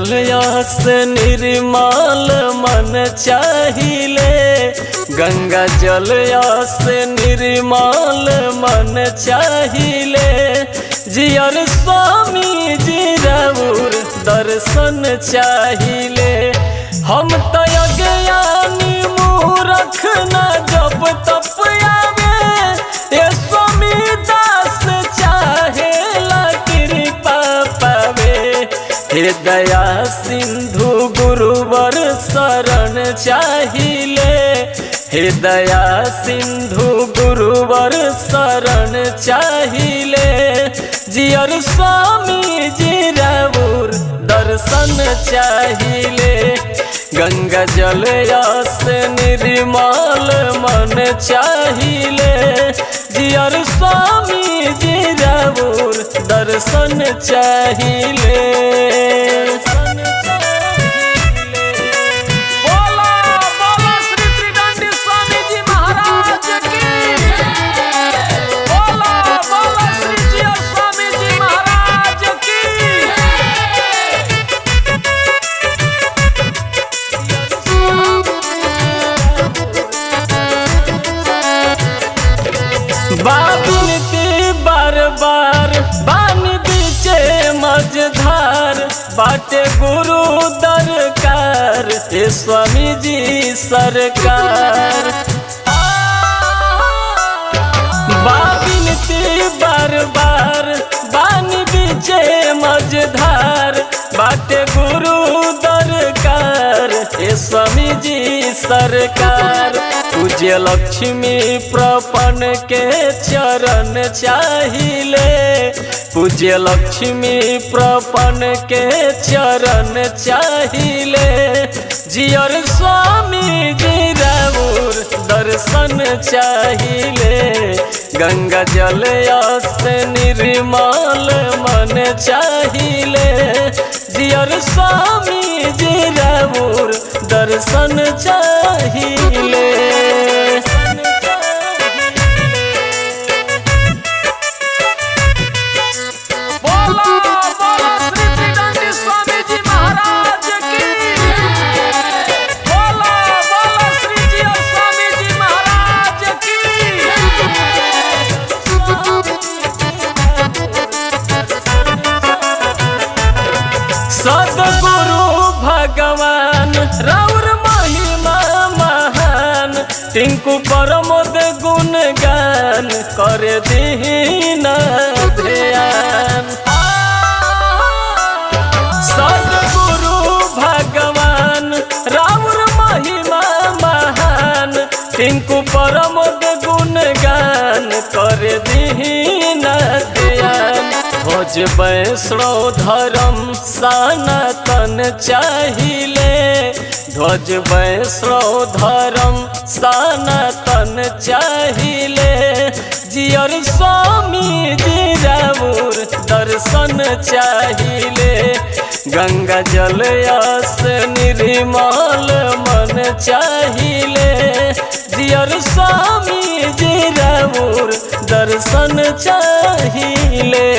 जलयस निर्मल मन चाहिले, गंगा जलयस निर्मल मन चाहिले। जियर स्वामी जी राउर दर्शन चाहिले। हम तो अज्ञानी मूर्ख न जब तप आवे, ये स्वामी दास चाहेला कृपा पावे। हे दया सिंधु गुरुवर शरण चाहिले, हे दया सिंधु गुरुवर शरण चाहिले। जियर स्वामी जी राउर दर्शन चाहिले, गंगा जलयस निर्मल मन चाहिले। जियर स्वामी जी राउर दर्शन चाहिले। बाबिनती बार बार बानी बीचे मझधार, बाटे गुरु दरकार हे स्वामी जी सरकार। बाबिनती बार बार बानी बीचे मझधार, बाटे गुरु दरकार हे स्वामी जी सरकार। पूज्य लक्ष्मी प्रपन के चरण चाहिले, पूज्य लक्ष्मी प्रपन के चरण चाहिले। जियर स्वामी जी राउर दर्शन चाहिले, गंगा जलयस निर्मल मन चाहिले। जियर स्वामी जी राउर दर्शन चाहिले। सद्गुरु भगवान राउर महिमा महान, टिंकू प्रमोद गुणगान कर दीन ध्यान। सद्गुरु भगवान राउर महिमा महान, टिंकू प्रमोद गुणगान कर दीन ध्यान। ध्वज वैष्णव धर्म सनातन चाहिले, ध्वज वैष्णव धर्म सनातन चाहिले। जियर स्वामी जी राउर दर्शन चाहिले, गंगा जलयस निर्मल मन चाहिले। जियर स्वामी जी राउर दर्शन चाहिले।